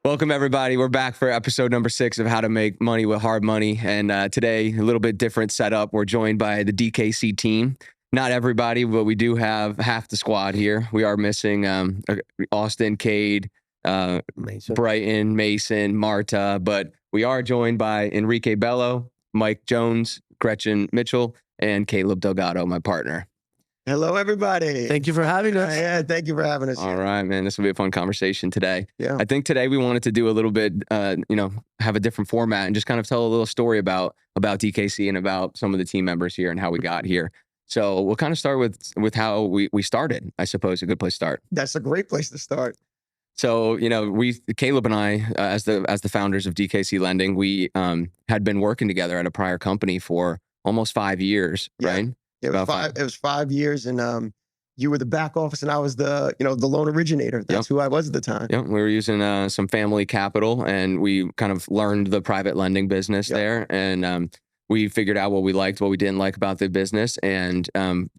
Welcome, everybody. We're back for episode number 6 of How to Make Money with Hard Money. And today, a little bit different setup. We're joined by the DKC team. Not everybody, but we do have half the squad here. We are missing Austin, Cade, Brighton, Mason, Marta. But we are joined by Enrique Bello, Mike Jones, Gretchen Mitchell, and Caleb Delgado, my partner. Hello, everybody. Thank you for having us. Yeah, thank you for having us. All right, man. This will be a fun conversation today. Yeah. I think today we wanted to do a little bit, have a different format and just kind of tell a little story about DKC and about some of the team members here and how we got here. So we'll kind of start with how we started, I suppose, a good place to start. That's a great place to start. So, Caleb and I, as the founders of DKC Lending, we had been working together at a prior company for almost 5 years, right? It was 5 years, and you were the back office, and I was the loan originator. That's who I was at the time. Yeah, we were using some family capital, and we kind of learned the private lending business there, and we figured out what we liked, what we didn't like about the business, and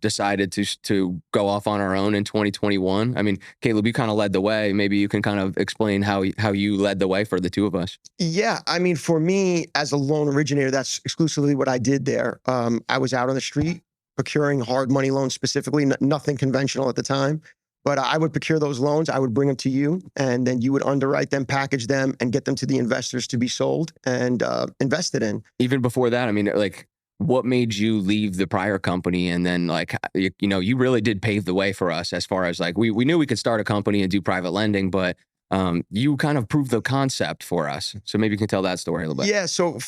decided to go off on our own in 2021. I mean, Caleb, you kind of led the way. Maybe you can kind of explain how you led the way for the two of us. Yeah, I mean, for me as a loan originator, that's exclusively what I did there. I was out on the street procuring hard money loans, specifically, nothing conventional at the time. But I would procure those loans. I would bring them to you, and then you would underwrite them, package them, and get them to the investors to be sold and invested in. Even before that, I mean, like, what made you leave the prior company? And then, like, you really did pave the way for us as far as, like, we knew we could start a company and do private lending, but you kind of proved the concept for us. So maybe you can tell that story a little bit. Yeah, so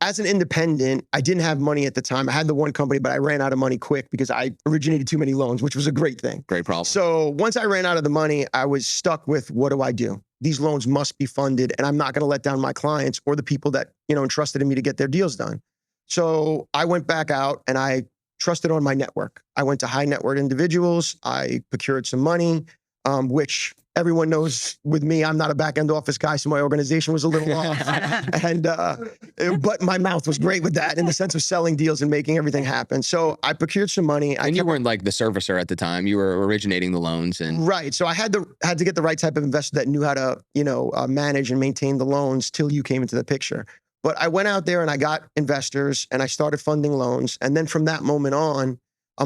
as an independent, I didn't have money at the time. I had the one company, but I ran out of money quick because I originated too many loans, which was a great thing. Great problem. So once I ran out of the money, I was stuck with, what do I do? These loans must be funded, and I'm not going to let down my clients or the people that entrusted in me to get their deals done. So I went back out and I trusted on my network. I went to high net worth individuals. I procured some money, which everyone knows with me, I'm not a back end office guy, so my organization was a little off. But my mouth was great with that in the sense of selling deals and making everything happen. So I procured some money. And you weren't like the servicer at the time. You were originating the loans. Right. So I had to get the right type of investor that knew how to, manage and maintain the loans till you came into the picture. But I went out there and I got investors and I started funding loans. And then from that moment on,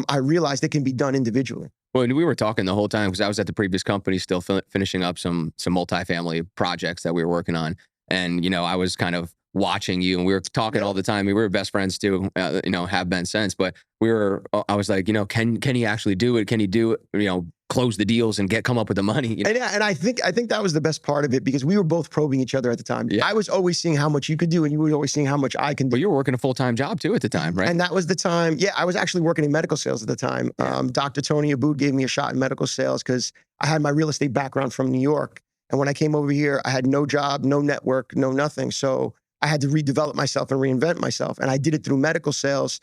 I realized it can be done individually. Well, and we were talking the whole time because I was at the previous company still finishing up some multifamily projects that we were working on. And, I was kind of watching you and we were talking all the time. We were best friends too, have been since. But I was like, can he actually do it? Can he do it? Close the deals and come up with the money. And I think that was the best part of it because we were both probing each other at the time. Yeah. I was always seeing how much you could do and you were always seeing how much I can do. But you were working a full-time job too at the time, right? And that was the time. Yeah, I was actually working in medical sales at the time. Yeah. Dr. Tony Aboud gave me a shot in medical sales because I had my real estate background from New York. And when I came over here, I had no job, no network, no nothing. So I had to redevelop myself and reinvent myself. And I did it through medical sales.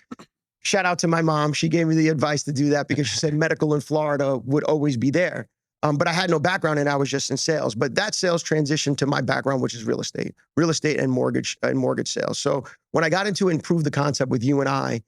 Shout out to my mom. She gave me the advice to do that because she said medical in Florida would always be there. But I had no background and I was just in sales. But that sales transitioned to my background, which is real estate and mortgage sales. So when I got into and proved the concept with you and I,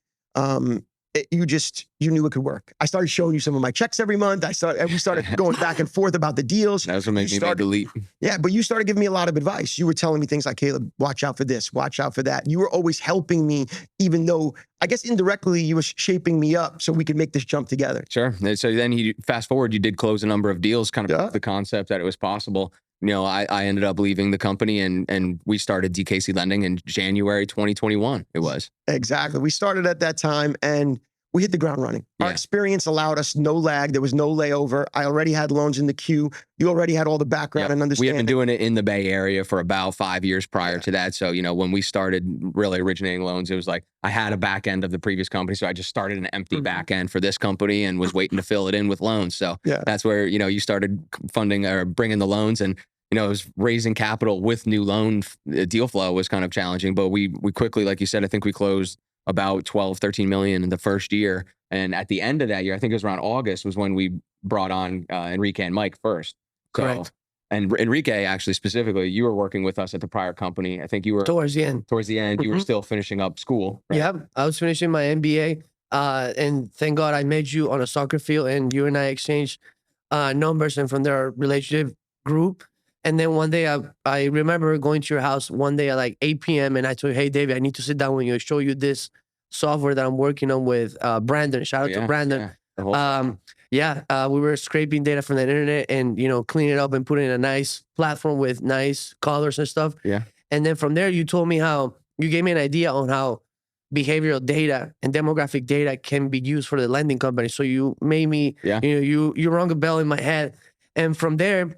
you knew it could work. I started showing you some of my checks every month. We started going back and forth about the deals. That's what made me make the leap. Yeah, but you started giving me a lot of advice. You were telling me things like, Caleb, watch out for this, watch out for that. You were always helping me, even though I guess indirectly you were shaping me up so we could make this jump together. Sure. So then fast forward, you did close a number of deals, kind of the concept that it was possible. I ended up leaving the company and we started DKC Lending in January 2021. It was. Exactly. We started at that time and we hit the ground running. Our experience allowed us no lag. There was no layover. I already had loans in the queue. You already had all the background and understanding. We had been doing it in the Bay Area for about 5 years prior to that. So, when we started really originating loans, it was like I had a back end of the previous company. So I just started an empty back end for this company and was waiting to fill it in with loans. So that's where, you started funding or bringing the loans and it was raising capital with new loan deal flow was kind of challenging, but we quickly, like you said, I think we closed about 12, 13 million in the first year. And at the end of that year, I think it was around August was when we brought on Enrique and Mike first. Correct. And Enrique, actually, specifically, you were working with us at the prior company. I think you were towards the end. You were still finishing up school. Right? Yeah, I was finishing my MBA. And thank God I met you on a soccer field and you and I exchanged numbers, and from there our relationship grew. And then one day I remember going to your house one day at like 8 p.m. and I told you, hey, David, I need to sit down with you and show you this software that I'm working on with Brandon. Shout out to Brandon. Yeah. The whole We were scraping data from the internet and, cleaning it up and putting in a nice platform with nice colors and stuff. Yeah. And then from there, you told me how you gave me an idea on how behavioral data and demographic data can be used for the lending company. So you made me, you rung a bell in my head. And from there,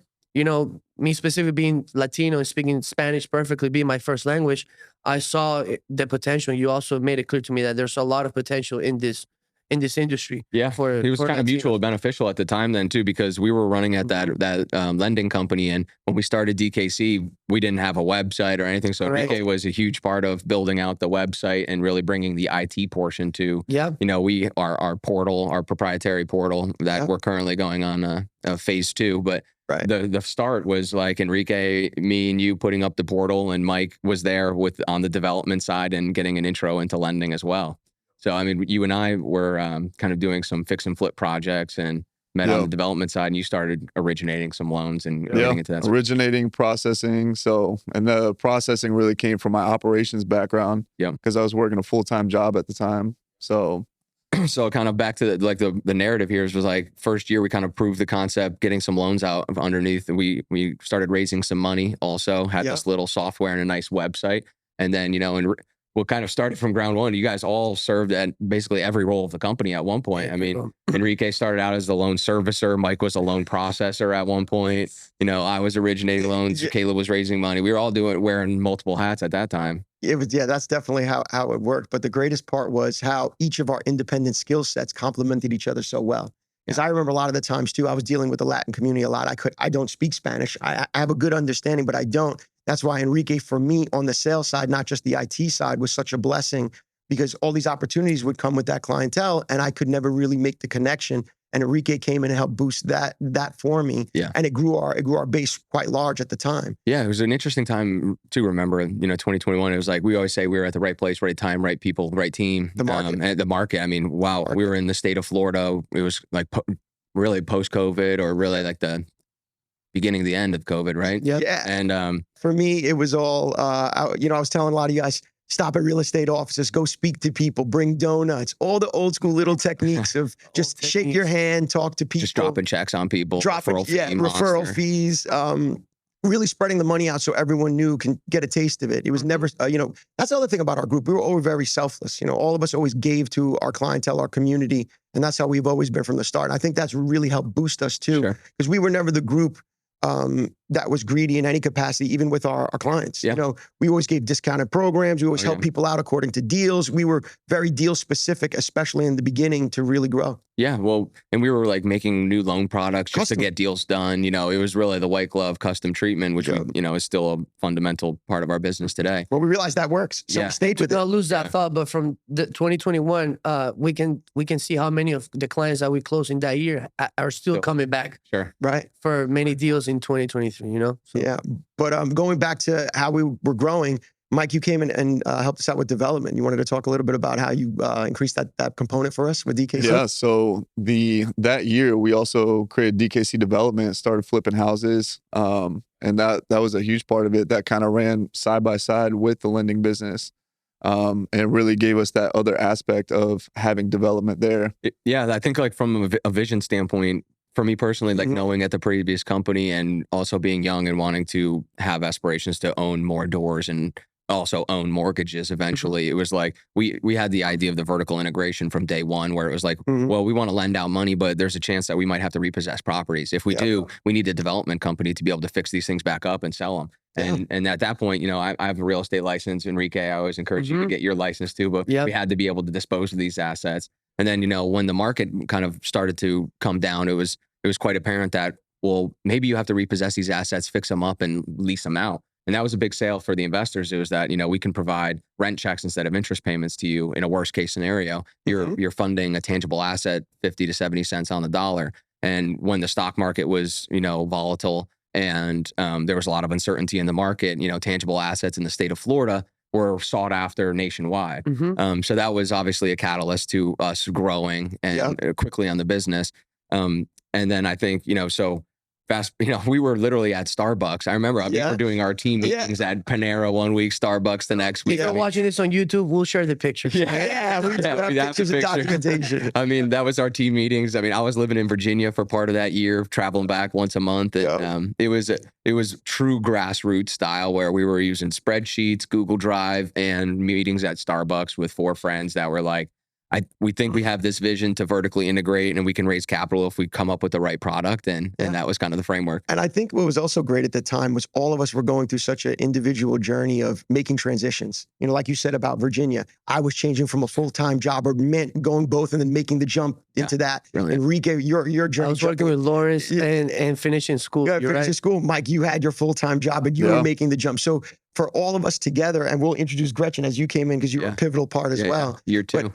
me specifically being Latino and speaking Spanish perfectly, being my first language, I saw the potential. You also made it clear to me that there's a lot of potential in this industry. Yeah, it was kind of mutually beneficial at the time then too, because we were running at that lending company, and when we started DKC, we didn't have a website or anything. So Enrique was a huge part of building out the website and really bringing the IT portion to. Yeah, our portal, our proprietary portal that we're currently going on phase 2, but. Right. The start was like Enrique, me and you putting up the portal, and Mike was there on the development side and getting an intro into lending as well. So, I mean, you and I were kind of doing some fix and flip projects and met on the development side, and you started originating some loans and getting into that. Originating, processing. So, and the processing really came from my operations background. Yeah. Because I was working a full-time job at the time. So kind of back to the narrative here was like first year we kind of proved the concept, getting some loans out of underneath. We started raising some money, also had this little software and a nice website. And then, and what kind of started from ground one, you guys all served at basically every role of the company at one point. I mean, Enrique started out as the loan servicer. Mike was a loan processor at one point. I was originating loans. Caleb was raising money. We were all wearing multiple hats at that time. It was, that's definitely how it worked. But the greatest part was how each of our independent skill sets complemented each other so well. Because I remember a lot of the times too, I was dealing with the Latin community a lot. I don't speak Spanish. I have a good understanding, but I don't. That's why Enrique, for me, on the sales side, not just the IT side, was such a blessing, because all these opportunities would come with that clientele, and I could never really make the connection. And Enrique came in and helped boost that for me. Yeah. And it grew our base quite large at the time. Yeah, it was an interesting time to remember. 2021. It was like we always say we were at the right place, right time, right people, right team. The market. And the market. I mean, wow, we were in the state of Florida. It was like really post-COVID, or really like the beginning, the end of COVID, right? Yep. Yeah. And for me, it was all, I was telling a lot of you guys, stop at real estate offices, go speak to people, bring donuts, all the old school little techniques of just shake your hand, talk to people. Just dropping checks on people. Referral fees. Really spreading the money out so everyone can get a taste of it. It was never, that's the other thing about our group. We were always very selfless. All of us always gave to our clientele, our community. And that's how we've always been from the start. And I think that's really helped boost us too, because we were never the group that was greedy in any capacity, even with our clients. Yeah. We always gave discounted programs. We always helped people out according to deals. We were very deal specific, especially in the beginning, to really grow. Yeah, well, and we were like making new loan products just to get deals done. It was really the white glove custom treatment, which is still a fundamental part of our business today. Well, we realized that works, so we stayed with it. Don't lose that thought, but from 2021, we can see how many of the clients that we closed in that year are still coming back. Sure, right, for many deals in 2023. So. Yeah, but going back to how we were growing. Mike, you came in and helped us out with development. You wanted to talk a little bit about how you increased that component for us with DKC? Yeah, so that year, we also created DKC Development, started flipping houses, and that was a huge part of it. That kind of ran side by side with the lending business, and it really gave us that other aspect of having development there. Yeah, I think like from a vision standpoint, for me personally, like knowing at the previous company and also being young and wanting to have aspirations to own more doors and also own mortgages eventually. It was like we had the idea of the vertical integration from day one, where it was like, well, we want to lend out money, but there's a chance that we might have to repossess properties. If we do, we need a development company to be able to fix these things back up and sell them. And at that point, I have a real estate license. Enrique, I always encourage you to get your license too, but we had to be able to dispose of these assets. And then, when the market kind of started to come down, it was quite apparent that, well, maybe you have to repossess these assets, fix them up, and lease them out. And that was a big sale for the investors. It was that, we can provide rent checks instead of interest payments to you in a worst case scenario. You're funding a tangible asset 50 to 70 cents on the dollar. And when the stock market was, volatile and there was a lot of uncertainty in the market, tangible assets in the state of Florida were sought after nationwide. So that was obviously a catalyst to us growing and quickly on the business. And then I think, so fast, we were literally at Starbucks. I remember we were doing our team meetings at Panera one week, Starbucks the next week. If you're watching this on YouTube, we'll share the pictures. We have pictures of documentation. I mean, that was our team meetings. I mean, I was living in Virginia for part of that year, traveling back once a month. And, it was true grassroots style where we were using spreadsheets, Google Drive, and meetings at Starbucks with 4 friends that were like, we think we have this vision to vertically integrate and we can raise capital if we come up with the right product. And that was kind of the framework. And I think what was also great at the time was all of us were going through such an individual journey of making transitions. Like you said about Virginia, I was changing from a full-time job or going both and then making the jump into that. Brilliant. Enrique, your journey. I was working with Lawrence and finishing school. Yeah, finishing school. Mike, you had your full-time job and you were making the jump. So for all of us together, and we'll introduce Gretchen as you came in because you were a pivotal part as well. Year 2. But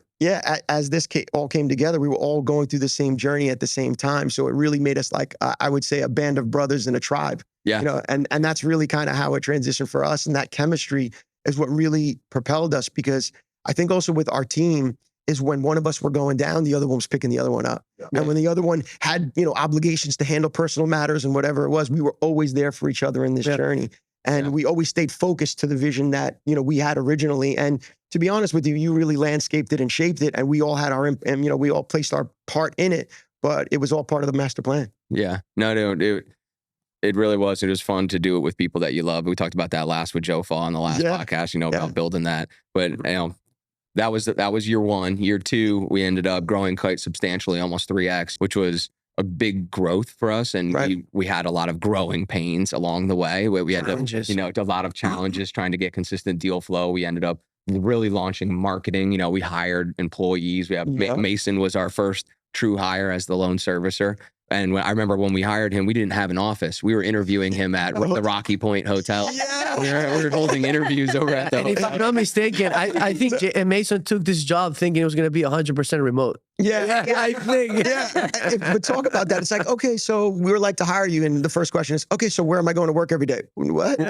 as this all came together, we were all going through the same journey at the same time. So it really made us like, I would say, a band of brothers and a tribe. Yeah. And that's really kind of how it transitioned for us. And that chemistry is what really propelled us, because I think also with our team is when one of us were going down, the other one was picking the other one up. Yeah. And when the other one had, obligations to handle personal matters and whatever it was, we were always there for each other in this journey. And we always stayed focused to the vision that, we had originally. And to be honest with you, you really landscaped it and shaped it. And we all had we all placed our part in it, but it was all part of the master plan. Yeah, no, it really was. It was fun to do it with people that you love. We talked about that last with Joe Fall on the last podcast, about building that. But, that was year 1. Year 2, we ended up growing quite substantially, almost 3x, which was a big growth for us. And we had a lot of growing pains along the way where we had a lot of challenges trying to get consistent deal flow. We ended up really launching marketing. We hired employees. We have Mason was our first true hire as the loan servicer. And I remember when we hired him, we didn't have an office. We were interviewing him at the Rocky Point Hotel. Yeah. We were holding interviews over at the hotel. If I'm not mistaken, I think Mason took this job thinking it was going to be 100% remote. Yeah, I think. But talk about that. It's like, okay, so we would like to hire you. And the first question is, okay, so where am I going to work every day? What? We're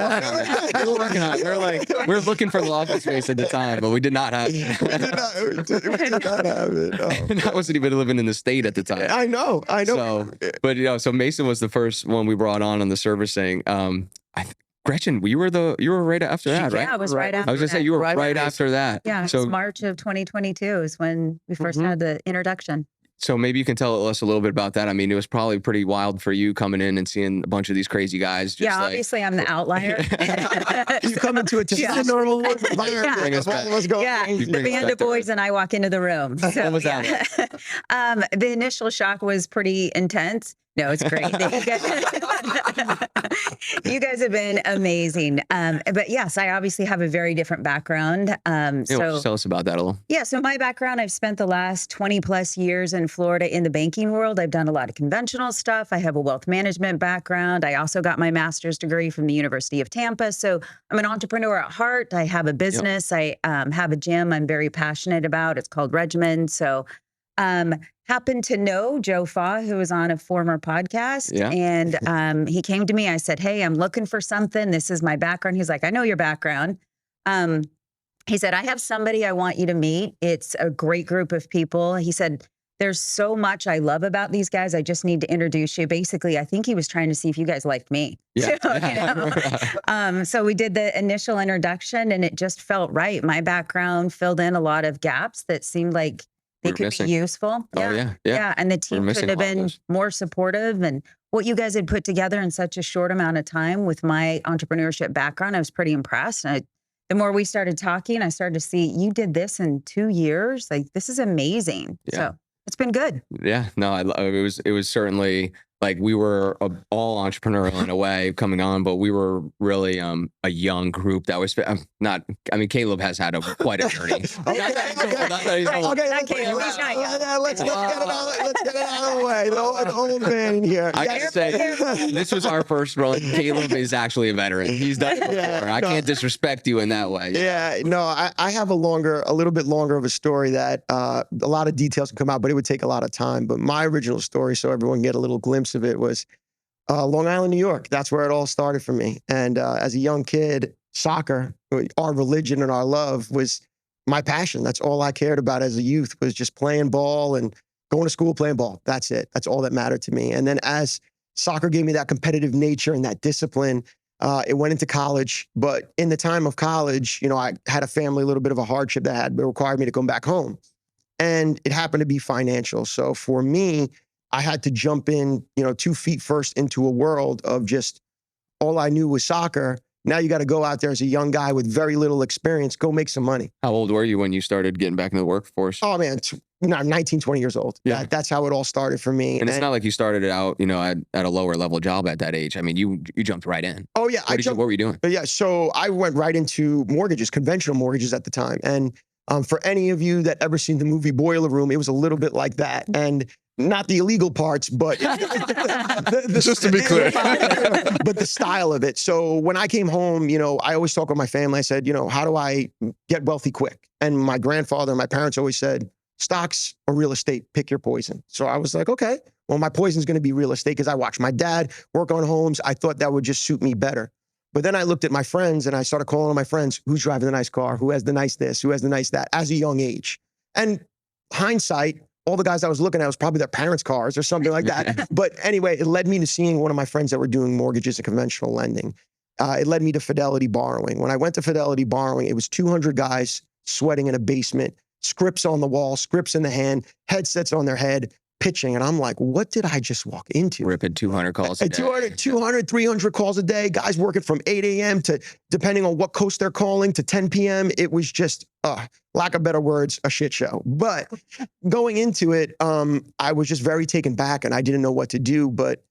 looking for the office space at the time, but we did not have it. We did not have it. And I wasn't even living in the state at the time. I know. So Mason was the first one we brought on the servicing. Gretchen, you were right after that, right? Yeah, I was right after that. I was going to say, you were right after that. Yeah, so March of 2022 is when we first had the introduction. So maybe you can tell us a little bit about that. I mean, it was probably pretty wild for you coming in and seeing a bunch of these crazy guys. Obviously I'm the outlier. You come into a normal environment. The band of boys and I walk into the room. So, what was that? The initial shock was pretty intense. No, it's great. You guys have been amazing. But yes, I obviously have a very different background. So tell us about that a little. Yeah. So my background, I've spent the last 20 plus years in Florida in the banking world. I've done a lot of conventional stuff. I have a wealth management background. I also got my master's degree from the University of Tampa. So I'm an entrepreneur at heart. I have a business. I have a gym I'm very passionate about. It's called Regimen. So happened to know Joe Faw, who was on a former podcast. Yeah. And he came to me. I said, hey, I'm looking for something. This is my background. He's like, I know your background. He said, I have somebody I want you to meet. It's a great group of people. He said, there's so much I love about these guys. I just need to introduce you. Basically, I think he was trying to see if you guys liked me. Yeah. So we did the initial introduction and it just felt right. My background filled in a lot of gaps that seemed like they could be useful. Yeah. And the team could have been more supportive. And what you guys had put together in such a short amount of time with my entrepreneurship background, I was pretty impressed. And the more we started talking, I started to see you did this in 2 years. Like, this is amazing. Yeah. So it's been good. Yeah, no, it was certainly like we were all entrepreneurial in a way coming on, but we were really a young group that was not. I mean, Caleb has had quite a journey. Let's get it out of the way. The old man in here. I gotta say, this was our first role. Caleb is actually a veteran. He's done it before. I can't disrespect you in that way. Yeah, no, I have a little bit longer of a story that a lot of details can come out, but it would take a lot of time. But my original story, so everyone can get a little glimpse of it, was Long Island, New York. That's where it all started for me. And as a young kid, soccer, our religion and our love was my passion. That's all I cared about as a youth, was just playing ball and going to school, playing ball. That's it. That's all that mattered to me. And then as Soccer gave me that competitive nature and that discipline. It went into college, but in the time of college, you know, I had a family, a little bit of a hardship that had required me to come back home. And it happened to be financial. So for me, I had to jump in, you know, 2 feet first into a world of just all I knew was soccer. Now you got to go out there as a young guy with very little experience, go make some money. How old were you when you started getting back into the workforce? Oh man, I'm 19, 20 years old. Yeah. That's how it all started for me. And it's not like you started out, you know, at a lower level job at that age. I mean, you jumped right in. Oh yeah. What were you doing? Yeah. So I went right into mortgages, conventional mortgages at the time. And for any of you that ever seen the movie Boiler Room, it was a little bit like that. And not the illegal parts, but just to be clear, but the style of it. So when I came home, you know, I always talk with my family. I said, you know, how do I get wealthy quick? And my grandfather and my parents always said, stocks or real estate, pick your poison. So I was like, okay, well, my poison's going to be real estate because I watched my dad work on homes. I thought that would just suit me better. But then I looked at my friends and I started calling on my friends, who's driving the nice car, who has the nice this, who has the nice that, as a young age. And hindsight, all the guys I was looking at was probably their parents' cars or something like that. But anyway, it led me to seeing one of my friends that were doing mortgages and conventional lending. It led me to Fidelity Borrowing. When I went to Fidelity Borrowing, it was 200 guys sweating in a basement, scripts on the wall, scripts in the hand, headsets on their head, pitching. And I'm like, what did I just walk into? Ripping 200 calls a day. 200, 300 calls a day, guys working from 8 a.m. to, depending on what coast they're calling, to 10 p.m. It was just, lack of better words, a shit show. But going into it, I was just very taken back and I didn't know what to do, but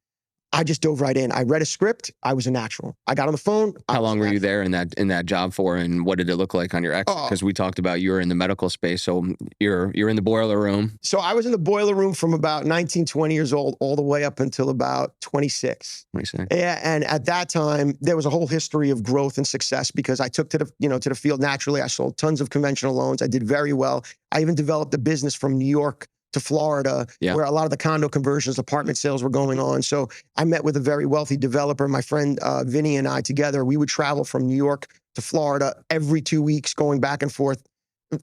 I just dove right in. I read a script. I was a natural. I got on the phone. How long were you there in that job for, and what did it look like on your exit? Because we talked about you were in the medical space, so you're in the boiler room. So I was in the boiler room from about 19, 20 years old all the way up until about 26. 26. Yeah, and at that time there was a whole history of growth and success because I took to the field naturally. I sold tons of conventional loans. I did very well. I even developed a business from New York to Florida, where a lot of the condo conversions, apartment sales were going on. So I met with a very wealthy developer. My friend Vinny and I together, we would travel from New York to Florida every 2 weeks, going back and forth.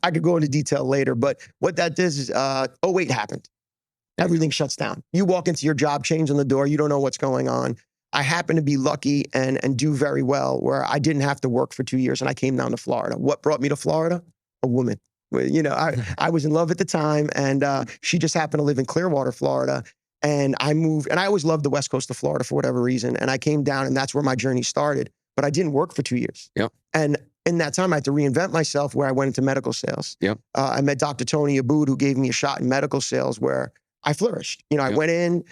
I could go into detail later, but what that does is 08 happened. Everything shuts down. You walk into your job, change on the door, you don't know what's going on. I happened to be lucky and do very well where I didn't have to work for 2 years and I came down to Florida. What brought me to Florida? A woman. You know, I was in love at the time and she just happened to live in Clearwater, Florida. And I moved, and I always loved the West Coast of Florida for whatever reason. And I came down and that's where my journey started. But I didn't work for 2 years. Yep. And in that time, I had to reinvent myself where I went into medical sales. Yep. I met Dr. Tony Aboud, who gave me a shot in medical sales where I flourished. You know, I went in,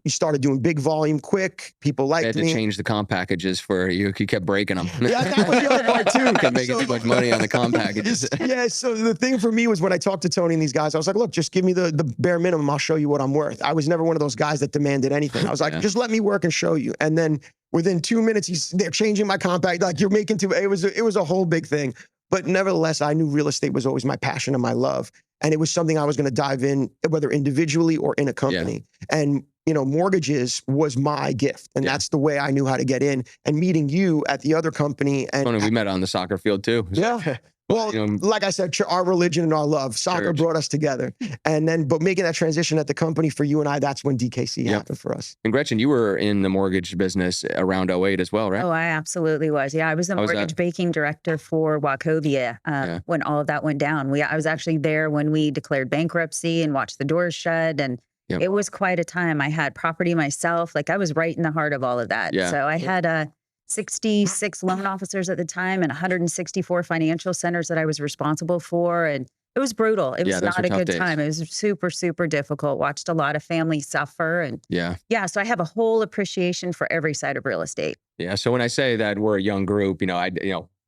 we started doing big volume quick. People liked me. They had to change the comp packages for you. You kept breaking them. Yeah, that was the other part too. Kept making too much money on the comp packages. Yeah, so the thing for me was when I talked to Tony and these guys, I was like, look, just give me the bare minimum. I'll show you what I'm worth. I was never one of those guys that demanded anything. I was like, just let me work and show you. And then within 2 minutes, they're changing my comp package. Like you're making it was a whole big thing. But nevertheless, I knew real estate was always my passion and my love. And it was something I was going to dive in, whether individually or in a company. And, you know, mortgages was my gift. And that's the way I knew how to get in. And meeting you at the other company. And Tony, we met on the soccer field too. Yeah. Well, you know, like I said, our religion and our love, soccer brought us together. And then, but making that transition at the company for you and I, that's when DKC happened for us. And Gretchen, you were in the mortgage business around 08 as well, right? Oh, I absolutely was. Yeah, I was the mortgage banking director for Wachovia when all of that went down. I was actually there when we declared bankruptcy and watched the doors shut. And it was quite a time. I had property myself. Like I was right in the heart of all of that. Yeah. So I had 66 loan officers at the time and 164 financial centers that I was responsible for. And it was brutal. It was not a good time. It was super, super difficult. Watched a lot of families suffer. And so I have a whole appreciation for every side of real estate. Yeah. So when I say that we're a young group,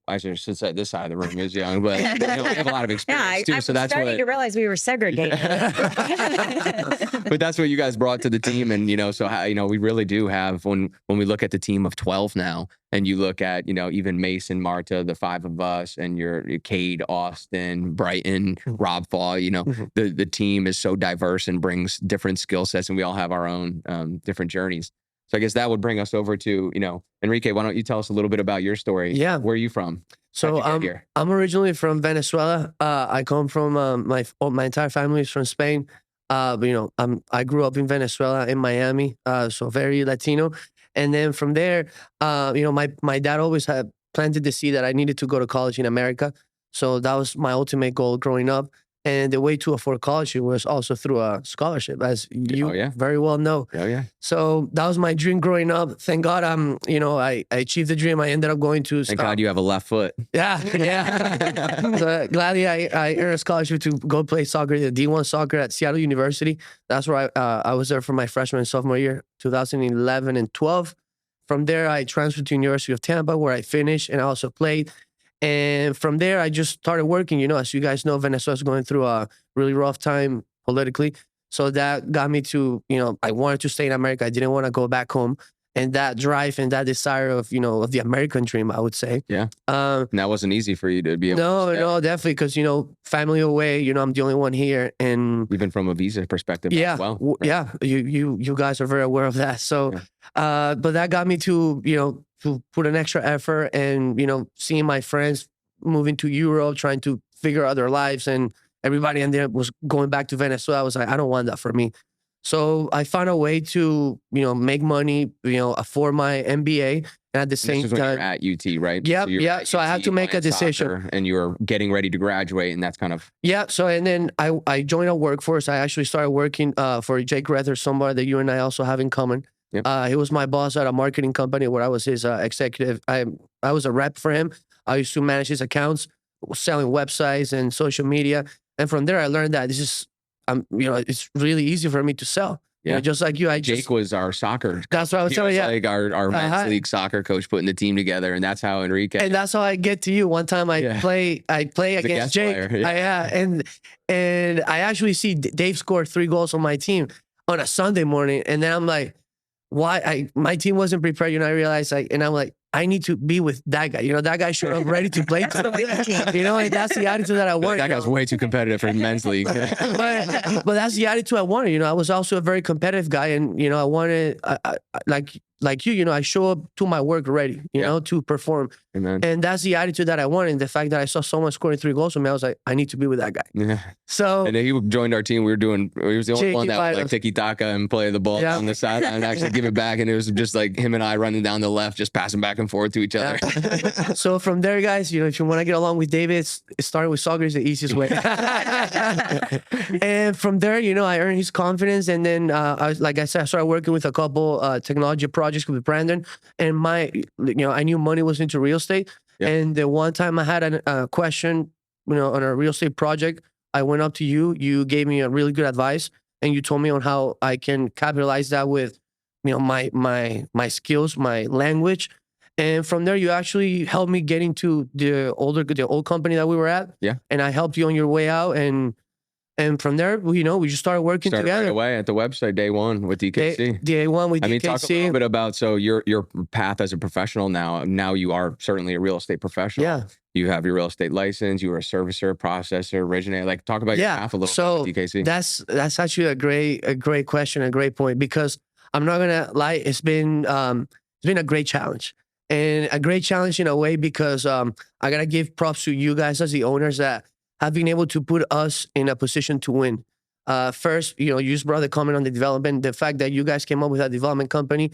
I should say this side of the room is young, but they have a lot of experience too. So that's starting to realize we were segregated. But that's what you guys brought to the team, and so how we really do have when we look at the team of 12 now, and you look at even Mason, Marta, the 5 of us, and your Cade, Austin, Brighton, Rob Fall. The team is so diverse and brings different skill sets, and we all have our own different journeys. So I guess that would bring us over to, Enrique, why don't you tell us a little bit about your story? Yeah. Where are you from? So I'm originally from Venezuela. I come from, my entire family is from Spain. But, I grew up in Venezuela, in Miami, so very Latino. And then from there, my dad always had planted the seed that I needed to go to college in America. So that was my ultimate goal growing up. And the way to afford college was also through a scholarship, as you very well know. Oh, yeah. So that was my dream growing up. Thank God, I achieved the dream. I ended up going to. Thank God you have a left foot. Yeah. So gladly, I earned a scholarship to go play soccer, the D1 soccer at Seattle University. That's where I was there for my freshman and sophomore year, 2011 and 12. From there, I transferred to University of Tampa, where I finished and I also played. And from there, I just started working. As you guys know, Venezuela's going through a really rough time politically. So that got me to, I wanted to stay in America. I didn't want to go back home. And that drive and that desire of, of the American dream, I would say. Yeah. And that wasn't easy for you to be able to stay. No, definitely. Because, family away, I'm the only one here. And even from a visa perspective as well. Right? Yeah. You guys are very aware of that. So, but that got me to, to put an extra effort and, seeing my friends moving to Europe, trying to figure out their lives, and everybody in there was going back to Venezuela. I was like, I don't want that for me. So I found a way to, make money, afford my MBA. And at the same time, you're at UT, right? Yeah. So I had to make a decision. And you were getting ready to graduate, and that's kind of. Yeah. So, and then I joined a workforce. I actually started working for Jake Rether, somebody that you and I also have in common. Yep. He was my boss at a marketing company where I was his executive. I was a rep for him. I used to manage his accounts, selling websites and social media. And from there, I learned that this is, it's really easy for me to sell. Yeah. Just like you, Jake was our soccer. That's what I was telling you. Like our men's league soccer coach putting the team together, and that's how Enrique. And that's how I get to you. One time I play against Jake. And I actually see Dave score 3 goals on my team on a Sunday morning, and then I'm like, why? My team wasn't prepared. I realized and I'm like, I need to be with that guy. That guy showed up ready to play. And that's the attitude that I wanted. That guy's way too competitive for men's league. but that's the attitude I wanted. I was also a very competitive guy, and I wanted, like you, I show up to my work ready, to perform. Amen. And that's the attitude that I wanted. And the fact that I saw someone scoring 3 goals from me, I was like, I need to be with that guy. Yeah. So. And then he joined our team. He was the only one that would like tiki-taka and play the ball on the side and actually give it back. And it was just like him and I running down the left, just passing back and forth to each other. So from there, guys, if you want to get along with David, starting with soccer is the easiest way. And from there, I earned his confidence. And then, like I said, I started working with a couple technology projects with Brandon. And I knew money was into real estate. Yep. And the one time I had a question, on a real estate project, I went up to you. You gave me a really good advice, and you told me on how I can capitalize that with, my skills, my language. And from there, you actually helped me get into the old company that we were at. Yeah. And I helped you on your way out. And from there, we just started working together. Right away at the website, day one with DKC. Day one with DKC. Talk a little bit about, so your path as a professional now. Now you are certainly a real estate professional. Yeah. You have your real estate license. You were a servicer, processor, originator. Like, talk about your path a little bit with DKC. That's actually a great question, a great point, because I'm not gonna lie, it's been a great challenge. And a great challenge in a way because I gotta give props to you guys as the owners that have been able to put us in a position to win. First, you just brought the comment on the development. The fact that you guys came up with a development company,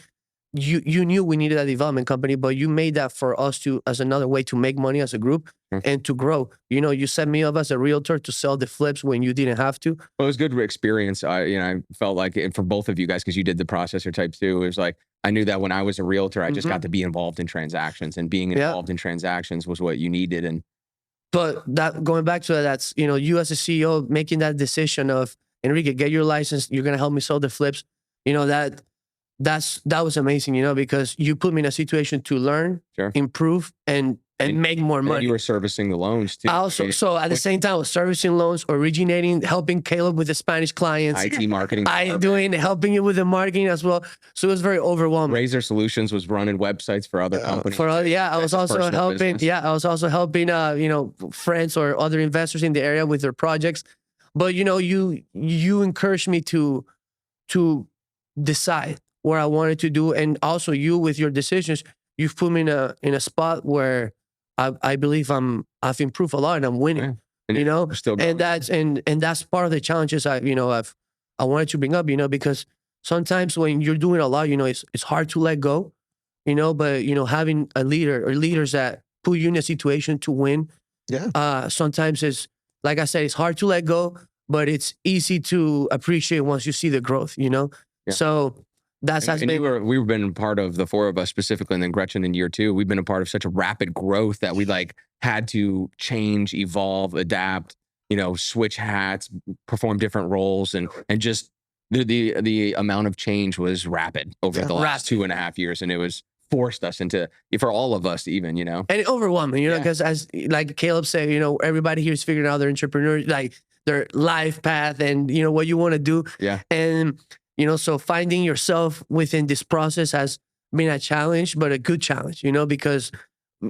you knew we needed a development company, but you made that for us as another way to make money as a group and to grow. You set me up as a realtor to sell the flips when you didn't have to. Well, it was good experience. I felt like for both of you guys, because you did the processor type too. It was like, I knew that when I was a realtor, I just got to be involved in transactions, and being involved in transactions was what you needed. And but that, going back to that, that's, you as a CEO making that decision of, Enrique, get your license. You're going to help me sell the flips. That was amazing, because you put me in a situation to learn, improve, and make more money. And you were servicing the loans too. Also, so at the same time, I was servicing loans, originating, helping Caleb with the Spanish clients. IT marketing. Helping you with the marketing as well. So it was very overwhelming. Razor Solutions was running websites for other companies. I was also helping. Business. Yeah, I was also helping, friends or other investors in the area with their projects. But you encouraged me to decide what I wanted to do, and also you with your decisions, you've put me in a spot where I believe I've improved a lot and I'm winning. Yeah. And and that's part of the challenges I've I wanted to bring up, because sometimes when you're doing a lot, it's hard to let go, but, having a leader or leaders that put you in a situation to win, sometimes it's, like I said, it's hard to let go, but it's easy to appreciate once you see the growth. So that's has been. We've been part of, the four of us specifically, and then Gretchen in year 2. We've been a part of such a rapid growth that we had to change, evolve, adapt, switch hats, perform different roles, and just the amount of change was rapid over the last 2.5 years, and it was forced us into, for all of us even, and overwhelming, because as like Caleb said, everybody here is figuring out their entrepreneur, like their life path and what you want to do. And so finding yourself within this process has been a challenge, but a good challenge, because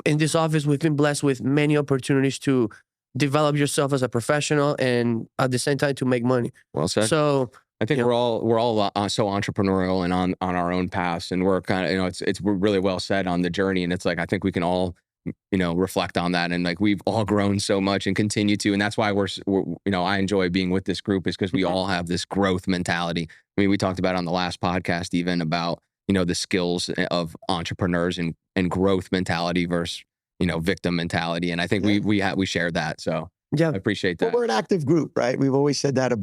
in this office we've been blessed with many opportunities to develop yourself as a professional and at the same time to make money. Well said. So I think we're all so entrepreneurial and on our own paths, and we're kind of, we're really well set on the journey. And it's like, I think we can all, reflect on that. And like, we've all grown so much and continue to, and that's why we're I enjoy being with this group, is because we all have this growth mentality. I mean, we talked about on the last podcast, even about, the skills of entrepreneurs and growth mentality versus, victim mentality. And I think we share that. So I appreciate that. Well, we're an active group, right? We've always said that,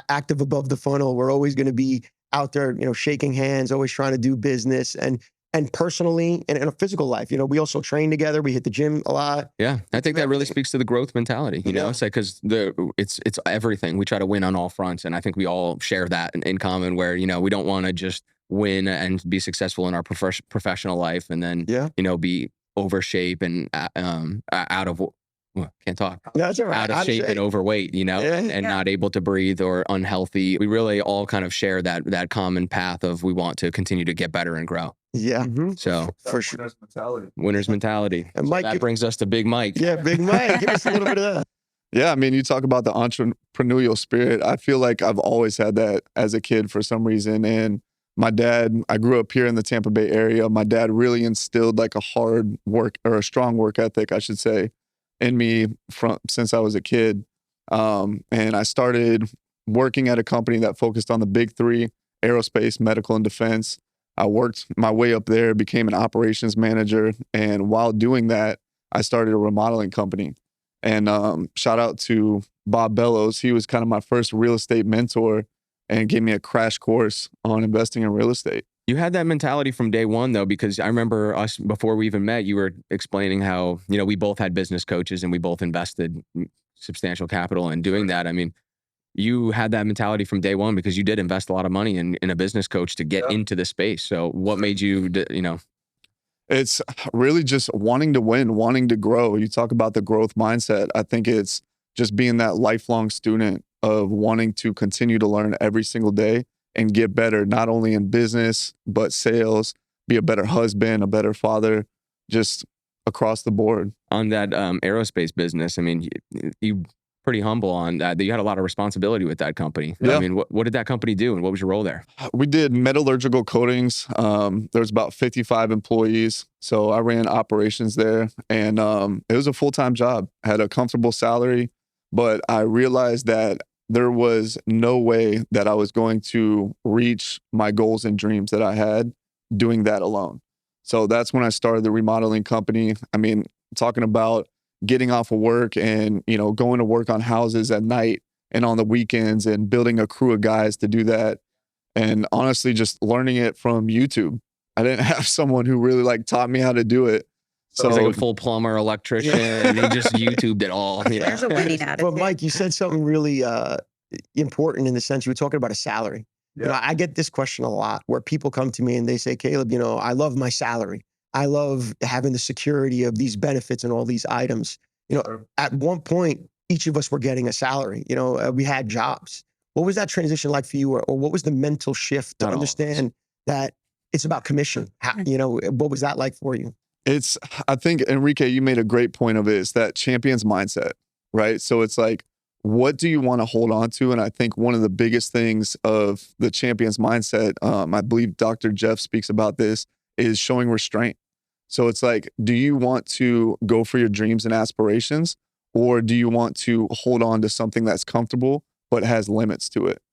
active above the funnel. We're always going to be out there, shaking hands, always trying to do business and personally and in a physical life. We also train together. We hit the gym a lot. Yeah. I think that really speaks to the growth mentality. It's like, because it's everything. We try to win on all fronts. And I think we all share that in common, where, we don't want to just win and be successful in our professional life and then, be over shape and out of, can't talk. That's all right. Out of shape and overweight, and not able to breathe or unhealthy. We really all kind of share that common path of, we want to continue to get better and grow. Yeah. So for sure. Winner's mentality. And so Mike, that brings us to Big Mike. Yeah, Big Mike. Give us a little bit of that. Yeah, I mean, you talk about the entrepreneurial spirit. I feel like I've always had that as a kid for some reason. And my dad, I grew up here in the Tampa Bay area. My dad really instilled like a a strong work ethic, I should say, in me since I was a kid. And I started working at a company that focused on the big 3, aerospace, medical, and defense. I worked my way up there, became an operations manager. And while doing that, I started a remodeling company. And shout out to Bob Bellows. He was kind of my first real estate mentor and gave me a crash course on investing in real estate. You had that mentality from day one, though, because I remember us, before we even met, you were explaining how, we both had business coaches and we both invested substantial capital in doing that. I mean, you had that mentality from day one, because you did invest a lot of money in a business coach to get into the space. So what made you, It's really just wanting to win, wanting to grow. You talk about the growth mindset. I think it's just being that lifelong student of wanting to continue to learn every single day and get better, not only in business, but sales, be a better husband, a better father, just across the board. On that aerospace business, I mean, you pretty humble on that. You had a lot of responsibility with that company. Yeah. I mean, what did that company do, and what was your role there? We did metallurgical coatings. There was about 55 employees. So I ran operations there, and it was a full-time job. I had a comfortable salary, but I realized that there was no way that I was going to reach my goals and dreams that I had doing that alone. So that's when I started the remodeling company. I mean, talking about getting off of work and, going to work on houses at night and on the weekends and building a crew of guys to do that. And honestly, just learning it from YouTube. I didn't have someone who really taught me how to do it. So he's like a full plumber, electrician, and he just YouTubed it all. There's a winning attitude. Well, Mike, you said something really important in the sense you were talking about a salary. Yeah. I get this question a lot where people come to me and they say, Caleb, I love my salary. I love having the security of these benefits and all these items. At one point, each of us were getting a salary. We had jobs. What was that transition like for you, or what was the mental shift to understand that it's about commission? What was that like for you? I think, Enrique, you made a great point of it. It's that champion's mindset, right? So it's like, what do you want to hold on to? And I think one of the biggest things of the champion's mindset, I believe Dr. Jeff speaks about this, is showing restraint. So it's like, do you want to go for your dreams and aspirations, or do you want to hold on to something that's comfortable but has limits to it?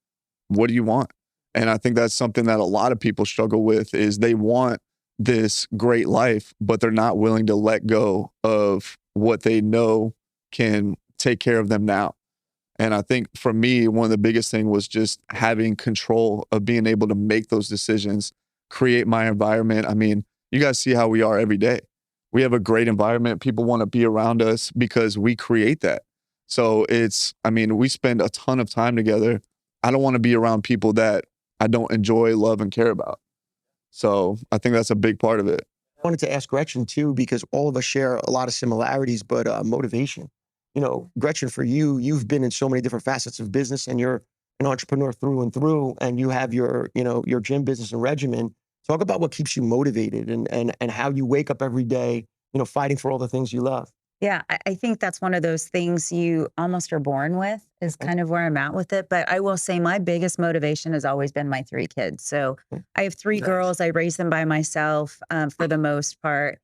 what do you want? And I think that's something that a lot of people struggle with is they want this great life, but they're not willing to let go of what they know can take care of them now. And I think for me, one of the biggest thing was just having control of being able to make those decisions, create my environment. I mean, you guys see how we are every day. We have a great environment. People want to be around us because we create that. So we spend a ton of time together. I don't want to be around people that I don't enjoy, love, and care about. So I think that's a big part of it. I wanted to ask Gretchen too, because all of us share a lot of similarities, but motivation. You know, Gretchen, for you, you've been in so many different facets of business, and you're an entrepreneur through and through, and you have your gym business and regimen. Talk about what keeps you motivated and how you wake up every day, fighting for all the things you love. Yeah, I think that's one of those things you almost are born with, is kind of where I'm at with it. But I will say my biggest motivation has always been my 3 kids. So I have 3 girls. I raise them by myself for the most part.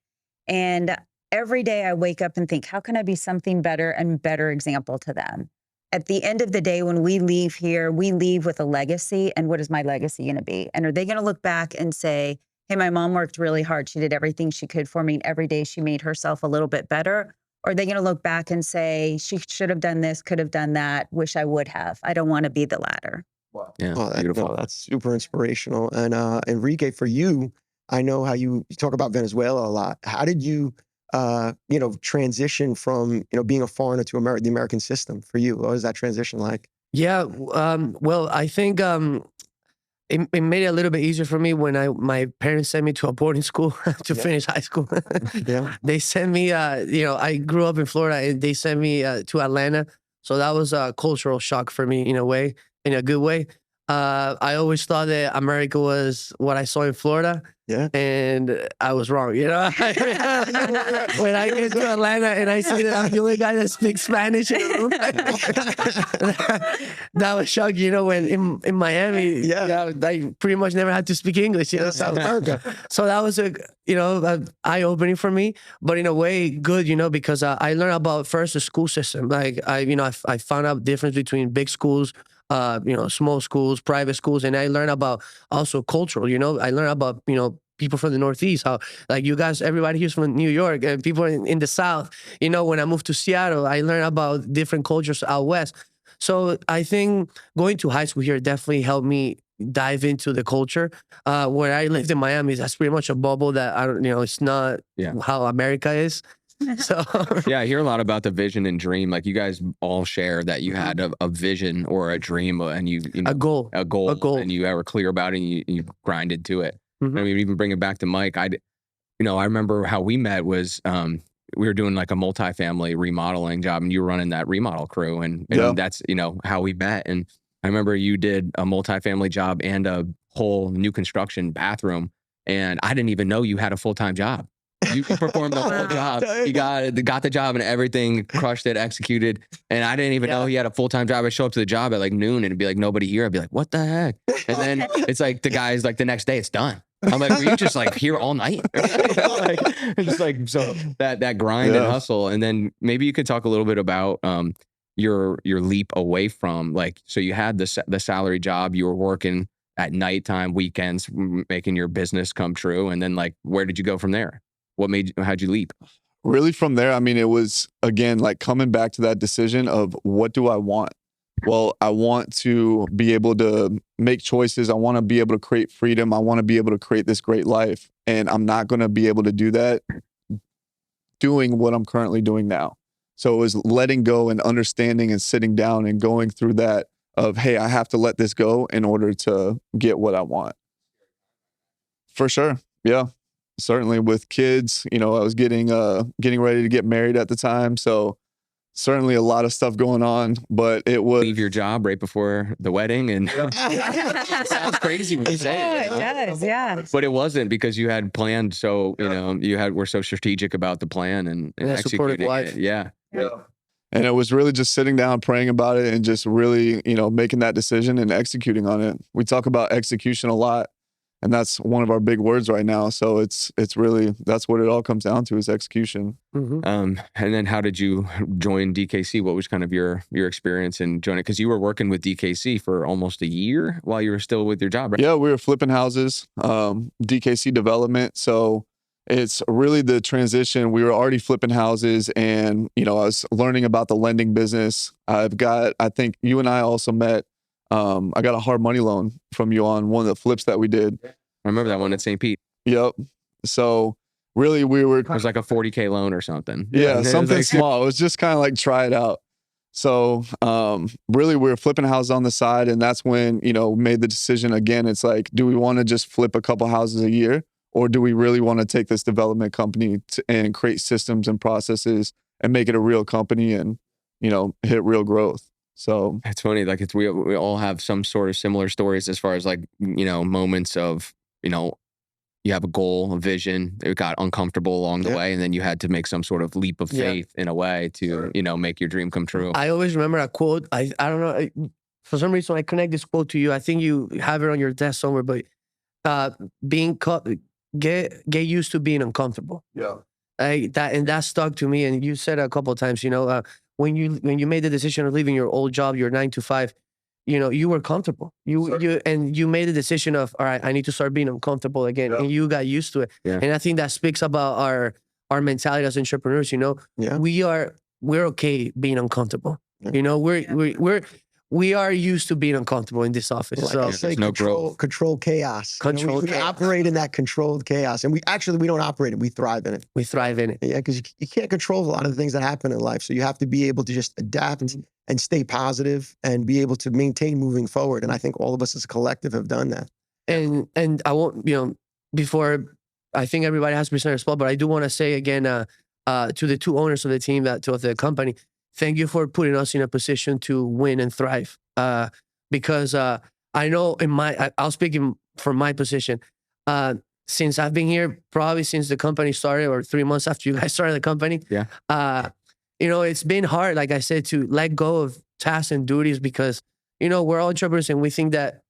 And every day I wake up and think, how can I be something better and better example to them? At the end of the day, when we leave here, we leave with a legacy. And what is my legacy going to be? And are they going to look back and say, hey, my mom worked really hard. She did everything she could for me. And every day she made herself a little bit better? Or are they going to look back and say, she should have done this, could have done that, wish I would have? I don't want to be the latter. Wow. Yeah, Beautiful. No, that's super inspirational. And Enrique, for you, I know how you talk about Venezuela a lot. How did you, transition from, being a foreigner to the American system for you? What was that transition like? Yeah, well, I think it made it a little bit easier for me when my parents sent me to a boarding school to finish high school. Yeah. They sent me, I grew up in Florida, and they sent me to Atlanta. So that was a cultural shock for me in a way, in a good way. I always thought that America was what I saw in Florida. Yeah. And I was wrong, When I get to Atlanta and I see that I'm the only guy that speaks Spanish in the room, that was shocking, when in Miami, I pretty much never had to speak English, South America. So that was an eye-opening for me, but in a way good, because I learned about first the school system. Like I found out the difference between big schools, small schools, private schools. And I learned about also cultural, I learned about, people from the Northeast, how like you guys, everybody here's from New York, and people in the South, when I moved to Seattle, I learned about different cultures out West. So I think going to high school here definitely helped me dive into the culture. Where I lived in Miami, that's pretty much a bubble that I don't, it's not how America is. So yeah, I hear a lot about the vision and dream. Like you guys all share that you had a vision or a dream, and a goal, and you were clear about it, and you grinded to it. I mean, even bring it back to Mike. I remember how we met was we were doing like a multifamily remodeling job, and you were running that remodel crew, and that's how we met. And I remember you did a multifamily job and a whole new construction bathroom, and I didn't even know you had a full-time job. You performed the whole job. You got the job and everything, crushed it, executed. And I didn't even know he had a full-time job. I'd show up to the job at like noon and it'd be like nobody here. I'd be like, what the heck? And then it's like the guy's like the next day it's done. I'm like, were you just like here all night? So that grind and hustle. And then maybe you could talk a little bit about your leap away from so you had the salary job, you were working at nighttime, weekends, making your business come true. And then where did you go from there? How'd you leap? Really from there, I mean, it was, again, coming back to that decision of what do I want? Well, I want to be able to make choices. I want to be able to create freedom. I want to be able to create this great life. And I'm not going to be able to do that doing what I'm currently doing now. So it was letting go and understanding and sitting down and going through that of, hey, I have to let this go in order to get what I want. For sure. Yeah. Certainly with kids, I was getting ready to get married at the time. So certainly a lot of stuff going on, but it was leave your job right before the wedding, and sounds crazy when you say it. It does, yeah. But it wasn't, because you had planned. So we're so strategic about the plan and executing it. Yeah. And it was really just sitting down, praying about it, and just really, making that decision and executing on it. We talk about execution a lot. And that's one of our big words right now. So it's really, that's what it all comes down to, is execution. And then how did you join DKC? What was kind of your experience in joining? Because you were working with DKC for almost a year while you were still with your job, right? Yeah, we were flipping houses, DKC development. So it's really the transition. We were already flipping houses, and, you know, I was learning about the lending business. I think you and I also met. I got a hard money loan from you on one of the flips that we did. I remember that one at St. Pete. Yep. So really it was like a 40K loan or something. Yeah, something small. It was just kind of like try it out. So really we were flipping houses on the side, and that's when, you know, made the decision again. It's like, do we want to just flip a couple houses a year, or do we really want to take this development company and create systems and processes and make it a real company and, you know, hit real growth? So it's funny, like we all have some sort of similar stories as far as, like, you know, moments of, you know, you have a goal, a vision, it got uncomfortable along the way, and then you had to make some sort of leap of faith in a way to, you know, make your dream come true. I always remember a quote. I don't know, for some reason I connect this quote to you. I think you have it on your desk somewhere, but get used to being uncomfortable. Yeah. That stuck to me. And you said it a couple of times, you know, when you made the decision of leaving your old job, your 9 to 5, you know, you were comfortable. You made the decision of, all right, I need to start being uncomfortable again, and you got used to it. And I think that speaks about our mentality as entrepreneurs. You know, we're okay being uncomfortable. You know, we are used to being uncomfortable in this office. Like so I say, control chaos. Control we chaos. operate in that controlled chaos, and we don't operate it. We thrive in it. We thrive in it. Yeah, because you can't control a lot of the things that happen in life. So you have to be able to just adapt and stay positive and be able to maintain moving forward. And I think all of us as a collective have done that. And I won't, you know, before, I think everybody has to be center spot, but I do want to say again to the two owners of the team, of the company, thank you for putting us in a position to win and thrive. Because I know I'll speak from my position. Since I've been here, probably since the company started, or 3 months after you guys started the company, you know, it's been hard, like I said, to let go of tasks and duties, because, you know, we're all entrepreneurs and we think that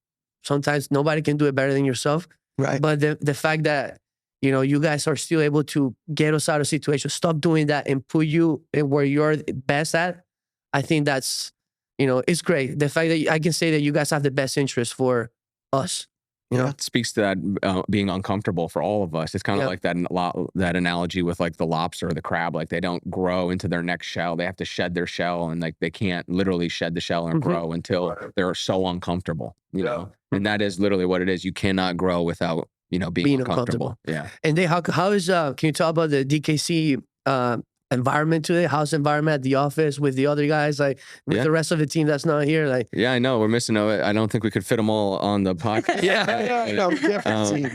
sometimes nobody can do it better than yourself. Right. But the fact that, you know, you guys are still able to get us out of situations, stop doing that, and put you where you're best at, I think that's, you know, it's great. The fact that I can say that you guys have the best interest for us. You know, it speaks to that being uncomfortable for all of us. It's kind of like that analogy with like the lobster or the crab. Like, they don't grow into their next shell. They have to shed their shell, and like they can't literally shed the shell and grow until they're so uncomfortable. You know, and that is literally what it is. You cannot grow without, you know, being uncomfortable. Yeah. And how is can you talk about the DKC environment today? How's the environment at the office with the other guys, like with the rest of the team that's not here? Like, yeah, I know we're missing. I don't think we could fit them all on the podcast.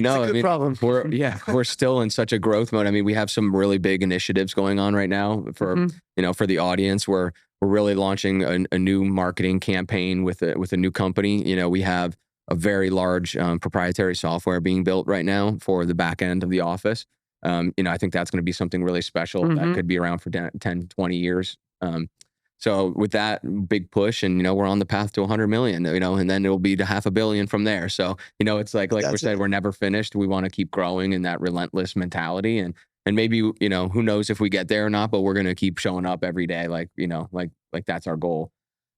No, I mean, problem. We're still in such a growth mode. I mean, we have some really big initiatives going on right now for you know, for the audience. We're really launching a new marketing campaign with a new company. You know, we have a very large proprietary software being built right now for the back end of the office. You know, I think that's going to be something really special that could be around for 10, 20 years. So with that big push, and, you know, we're on the path to 100 million, you know, and then it'll be to $500 million from there. So, you know, it's like we said, we're never finished. We want to keep growing in that relentless mentality. And maybe, you know, who knows if we get there or not, but we're going to keep showing up every day. Like, you know, like that's our goal.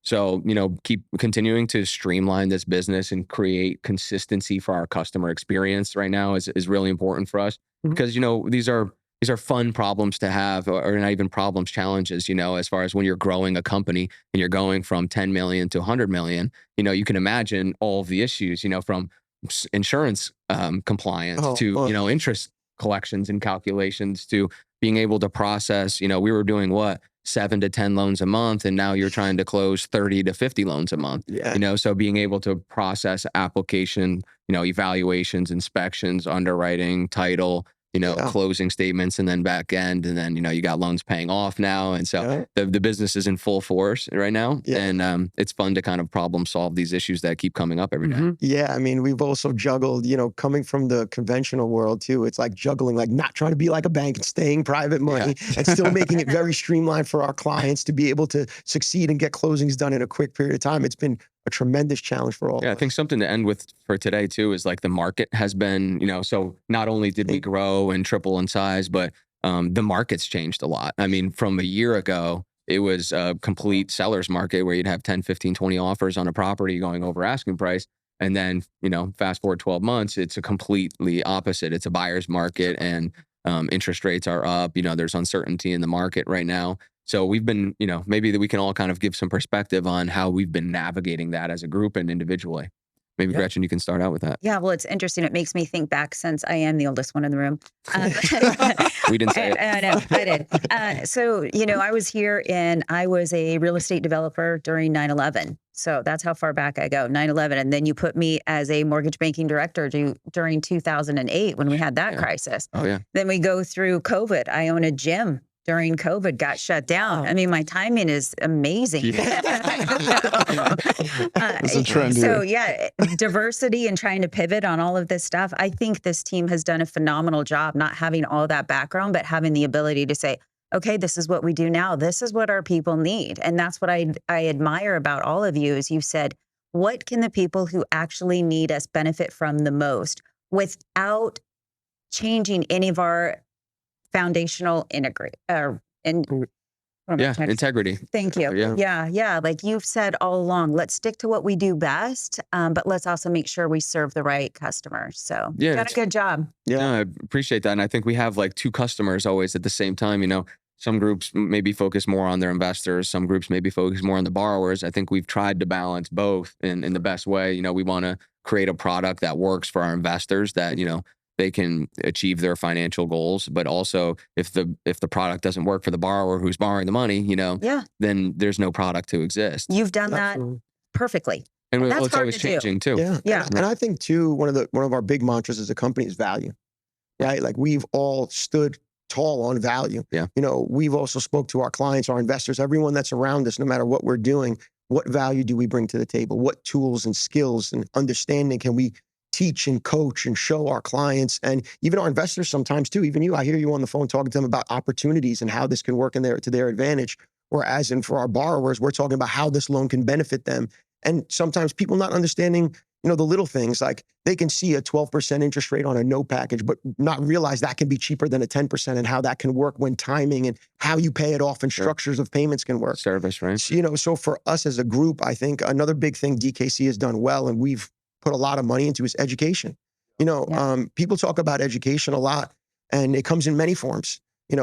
So, you know, keep continuing to streamline this business and create consistency for our customer experience right now is really important for us, because, you know, these are fun problems to have, or not even problems, challenges, you know, as far as when you're growing a company and you're going from 10 million to 100 million, you know, you can imagine all of the issues, you know, from insurance compliance to, you know, interest collections and calculations, to being able to process, you know, we were doing 7 to 10 loans a month, and now you're trying to close 30 to 50 loans a month. You know, so being able to process application, you know, evaluations, inspections, underwriting, title, you know, closing statements, and then back end, and then, you know, you got loans paying off now, and so the business is in full force right now, and it's fun to kind of problem solve these issues that keep coming up every day. Yeah, I mean, we've also juggled, you know, coming from the conventional world too. It's like juggling, like not trying to be like a bank and staying private money, and still making it very streamlined for our clients to be able to succeed and get closings done in a quick period of time. It's been a tremendous challenge for all Yeah, I of us. think something to end with for today too is like the market has been, so not only did we grow and triple in size, but the market's changed a lot. I mean, from a year ago, it was a complete seller's market where you'd have 10, 15, 20 offers on a property going over asking price. And then, fast forward 12 months, it's a completely opposite. It's a buyer's market and interest rates are up. There's uncertainty in the market right now. So we've been, maybe that we can all kind of give some perspective on how we've been navigating that as a group and individually. Maybe Gretchen, you can start out with that. Yeah, well, it's interesting. It makes me think back since I am the oldest one in the room. We didn't say it. I know, I did. So, I was here and I was a real estate developer during 9/11. So that's how far back I go, 9/11. And then you put me as a mortgage banking director during 2008 when we had that crisis. Oh, yeah. Then we go through COVID. I own a gym. During COVID got shut down. I mean, my timing is amazing. It's a trend So here. yeah, diversity and trying to pivot on all of this stuff. I think this team has done a phenomenal job, not having all that background, but having the ability to say, okay, this is what we do now. This is what our people need. And that's what I admire about all of you is you said, what can the people who actually need us benefit from the most without changing any of our foundational integrity Integrity. Thank you. Yeah. Like you've said all along, let's stick to what we do best, but let's also make sure we serve the right customers. So you got a good job. Yeah, no, I appreciate that. And I think we have like two customers always at the same time. Some groups maybe focus more on their investors. Some groups maybe focus more on the borrowers. I think we've tried to balance both in the best way. We want to create a product that works for our investors that, they can achieve their financial goals, but also if the product doesn't work for the borrower who's borrowing the money, then there's no product to exist. You've done that perfectly. And that's it's always changing too. Yeah. And I think too, one of our big mantras as a company is value, right? Like we've all stood tall on value. Yeah. We've also spoke to our clients, our investors, everyone that's around us, no matter what we're doing, what value do we bring to the table? What tools and skills and understanding can we teach and coach and show our clients and even our investors sometimes too. Even you, I hear you on the phone talking to them about opportunities and how this can work to their advantage. Whereas for our borrowers, we're talking about how this loan can benefit them. And sometimes people not understanding, the little things like they can see a 12% interest rate on a note package, but not realize that can be cheaper than a 10% and how that can work when timing and how you pay it off and structures of payments can work. Service, right? So for us as a group, I think another big thing DKC has done well, and we've put a lot of money into is education. People talk about education a lot and it comes in many forms.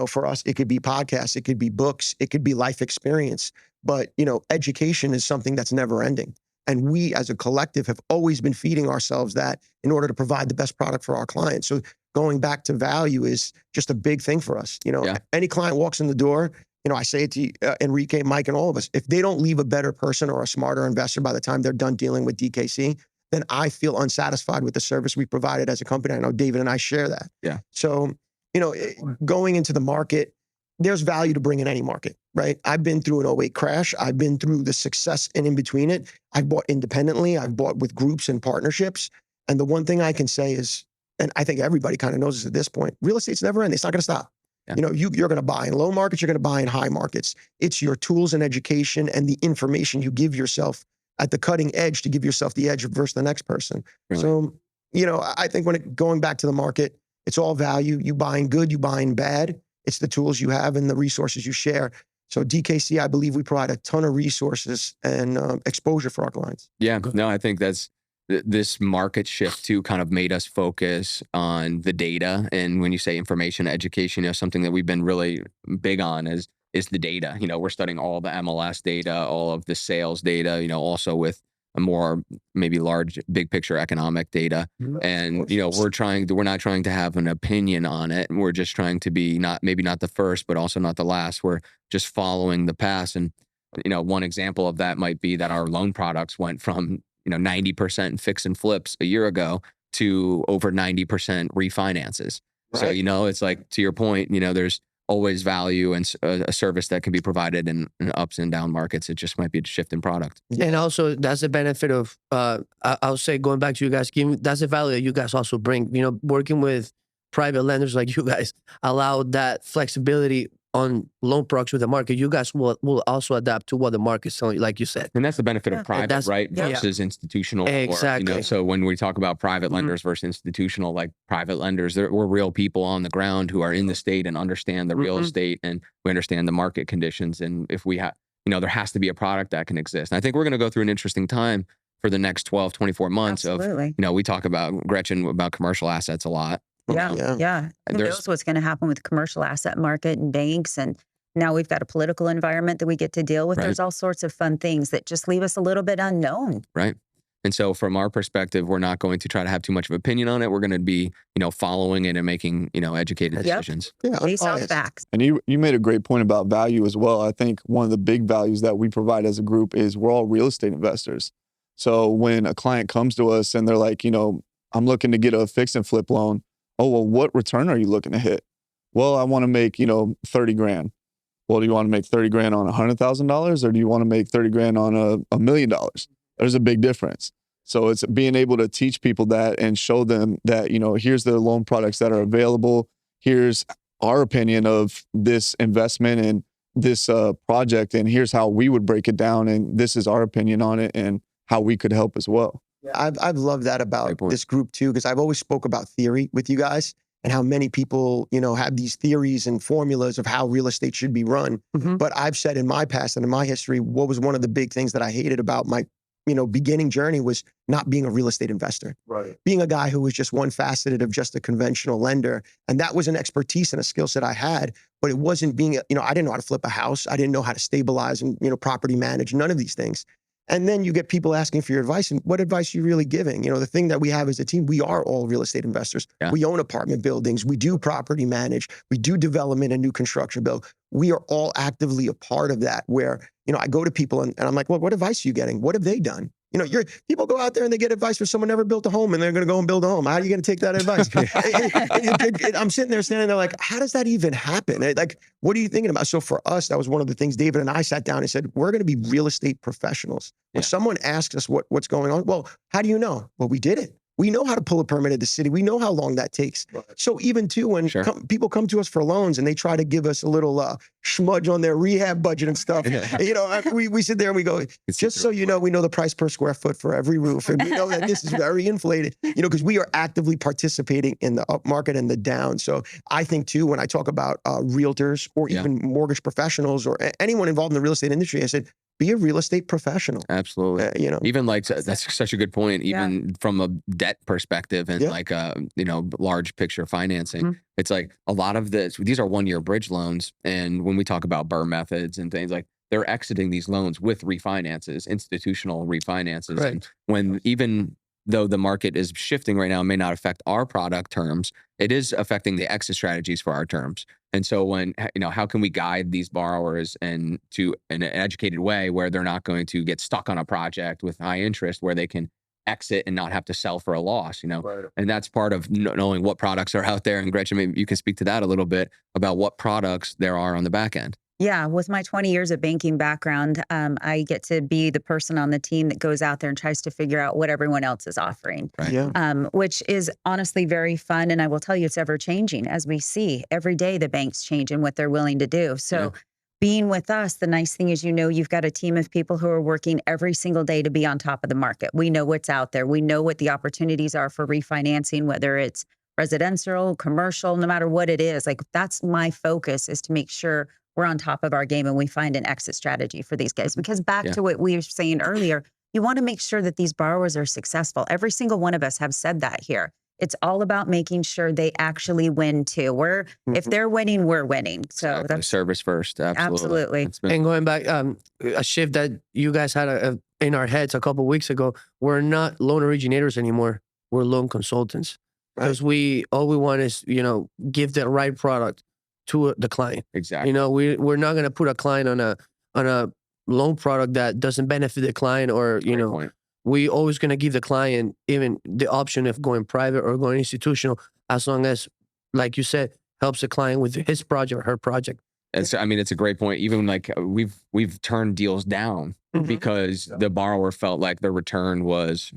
For us, it could be podcasts, it could be books, it could be life experience, but education is something that's never ending. And we as a collective have always been feeding ourselves that in order to provide the best product for our clients. So going back to value is just a big thing for us. Any client walks in the door, I say it to Enrique, Mike, and all of us, if they don't leave a better person or a smarter investor by the time they're done dealing with DKC, then I feel unsatisfied with the service we provided as a company. I know David and I share that. Yeah. So, going into the market, there's value to bring in any market, right? I've been through an 08 crash. I've been through the success and in between it. I've bought independently. I've bought with groups and partnerships. And the one thing I can say is, and I think everybody kind of knows this at this point, real estate's never ending. It's not going to stop. Yeah. You're going to buy in low markets. You're going to buy in high markets. It's your tools and education and the information you give yourself at the cutting edge to give yourself the edge versus the next person. Really? So, I think going back to the market, it's all value. You buying good, you buying bad. It's the tools you have and the resources you share. So DKC, I believe we provide a ton of resources and exposure for our clients. Yeah, no, I think that's this market shift too kind of made us focus on the data. And when you say information education, something that we've been really big on is the data. We're studying all the MLS data, all of the sales data, also with a more maybe large, big picture economic data. And, we're not trying to have an opinion on it. We're just trying to be maybe not the first, but also not the last. We're just following the path. And, one example of that might be that our loan products went from, 90% fix and flips a year ago to over 90% refinances. Right. So, it's like, to your point, there's always value and a service that can be provided in ups and down markets. It just might be a shift in product. And also that's the benefit of, I'll say, going back to you guys, that's the value that you guys also bring, working with private lenders like you guys allow that flexibility on loan products with the market, you guys will also adapt to what the market's telling you, like you said. And that's the benefit of private, that's- right? yeah. Versus institutional. Or, Exactly. so when we talk about private lenders versus institutional, like private lenders, we're real people on the ground who are in the state and understand the real estate, and we understand the market conditions. And if we have, there has to be a product that can exist. And I think we're going to go through an interesting time for the next 12, 24 months Absolutely. of, we talk about, Gretchen, about commercial assets a lot. Yeah. Who knows what's going to happen with the commercial asset market and banks, and now we've got a political environment that we get to deal with. Right. There's all sorts of fun things that just leave us a little bit unknown. Right. And so from our perspective, we're not going to try to have too much of an opinion on it. We're going to be, following it and making, educated decisions. Yeah, Based off unbiased. facts. And you made a great point about value as well. I think one of the big values that we provide as a group is we're all real estate investors. So when a client comes to us and they're like, I'm looking to get a fix and flip loan. Oh, well, what return are you looking to hit? Well, I want to make, 30 grand. Well, do you want to make 30 grand on $100,000 or do you want to make 30 grand on $1 million? There's a big difference. So it's being able to teach people that and show them that, here's the loan products that are available. Here's our opinion of this investment and this project. And here's how we would break it down. And this is our opinion on it and how we could help as well. I've loved that about this group too, because I've always spoke about theory with you guys and how many people, have these theories and formulas of how real estate should be run. But I've said in my past and in my history, what was one of the big things that I hated about my, beginning journey was not being a real estate investor. Right. Being a guy who was just one faceted of just a conventional lender. And that was an expertise and a skill set I had, but it wasn't being, I didn't know how to flip a house. I didn't know how to stabilize and, property manage, none of these things. And then you get people asking for your advice, and what advice are you really giving? The thing that we have as a team, we are all real estate investors. Yeah. We own apartment buildings. We do property manage. We do development and new construction build. We are all actively a part of that where, I go to people and I'm like, well, what advice are you getting? What have they done? People go out there and they get advice from someone never built a home and they're going to go and build a home. How are you going to take that advice? And I'm sitting there standing there like, how does that even happen? Like, what are you thinking about? So for us, that was one of the things David and I sat down and said, we're going to be real estate professionals. When someone asks us what's going on, well, how do you know? Well, we did it. We know how to pull a permit at the city. We know how long that takes. Right. So even too, when people come to us for loans and they try to give us a little smudge on their rehab budget and stuff, we sit there and we go, just so you know, we know the price per square foot for every roof. And we know that this is very inflated, because we are actively participating in the up market and the down. So I think too, when I talk about realtors or even mortgage professionals or anyone involved in the real estate industry, I said, be a real estate professional. Absolutely. Even like, that's such a good point, even from a debt perspective and like, large picture financing. It's like a lot of these are 1-year bridge loans. And when we talk about BRRRR methods and things like, they're exiting these loans with refinances, institutional refinances. Right. And when, even though the market is shifting right now, it may not affect our product terms, it is affecting the exit strategies for our terms. And so when, how can we guide these borrowers and to an educated way where they're not going to get stuck on a project with high interest, where they can exit and not have to sell for a loss, Right. And that's part of knowing what products are out there. And Gretchen, maybe you can speak to that a little bit about what products there are on the back end. Yeah, with my 20 years of banking background, I get to be the person on the team that goes out there and tries to figure out what everyone else is offering, Right. Which is honestly very fun. And I will tell you, it's ever changing as we see every day the banks change and what they're willing to do. So being with us, the nice thing is, you've got a team of people who are working every single day to be on top of the market. We know what's out there. We know what the opportunities are for refinancing, whether it's residential, commercial, no matter what it is. Like, that's my focus, is to make sure we're on top of our game and we find an exit strategy for these guys. Because back to what we were saying earlier, you want to make sure that these borrowers are successful. Every single one of us have said that here. It's all about making sure they actually win too. If they're winning, we're winning. So that's service first. Absolutely. And going back, a shift that you guys had in our heads a couple of weeks ago, we're not loan originators anymore. We're loan consultants. Because all we want is, give the right product to the client. Exactly. We're not going to put a client on a loan product that doesn't benefit the client, or we always going to give the client even the option of going private or going institutional, as long as, like you said, helps the client with his project or her project. It's a great point. Even like we've turned deals down because the borrower felt like the return was,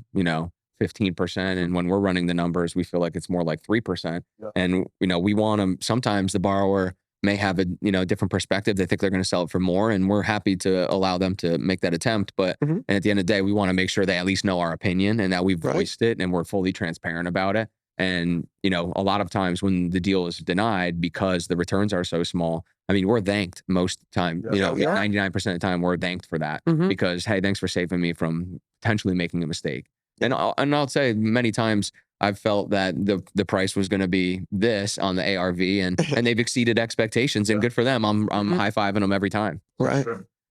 15%. And when we're running the numbers, we feel like it's more like 3%. Yeah. And, we want them, sometimes the borrower may have a different perspective. They think they're going to sell it for more, and we're happy to allow them to make that attempt. But and at the end of the day, we want to make sure they at least know our opinion and that we've voiced it and we're fully transparent about it. And a lot of times when the deal is denied because the returns are so small, I mean, we're thanked most of the time. 99% of the time we're thanked for that because, hey, thanks for saving me from potentially making a mistake. And I'll say many times I've felt that the price was going to be this on the ARV, and they've exceeded expectations, and good for them. I'm high-fiving them every time. Right.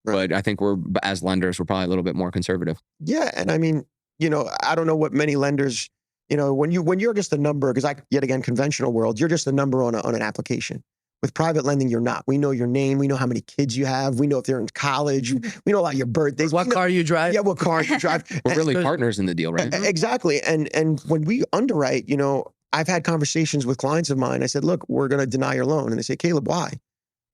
But I think as lenders, we're probably a little bit more conservative. Yeah, and I mean, I don't know what many lenders, when you're just a number, because yet again, conventional world, you're just a number on an application. With private lending, you're not. We know your name. We know how many kids you have. We know if they're in college. We know about your birthdays. What car you drive. Yeah, what car you drive. We're really partners in the deal, right? Exactly. And when we underwrite, I've had conversations with clients of mine. I said, look, we're going to deny your loan. And they say, Caleb, why?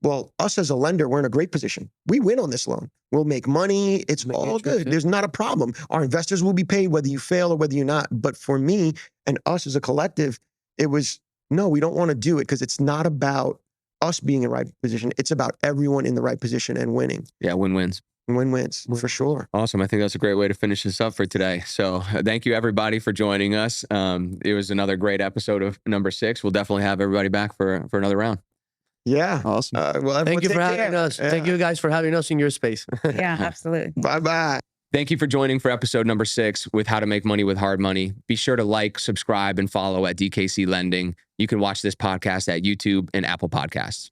Well, us as a lender, we're in a great position. We win on this loan. We'll make money. It's all good. There's not a problem. Our investors will be paid whether you fail or whether you're not. But for me and us as a collective, it was, no, we don't want to do it because it's not about us being in the right position. It's about everyone in the right position and winning. Yeah, win-wins. Win-wins, for sure. Awesome. I think that's a great way to finish this up for today. So thank you, everybody, for joining us. It was another great episode of number 6. We'll definitely have everybody back for another round. Yeah. Awesome. Well, thank you for having us. Yeah. Thank you guys for having us in your space. Yeah, absolutely. Bye-bye. Thank you for joining for episode number 6 with How to Make Money with Hard Money. Be sure to like, subscribe, and follow at DKC Lending. You can watch this podcast at YouTube and Apple Podcasts.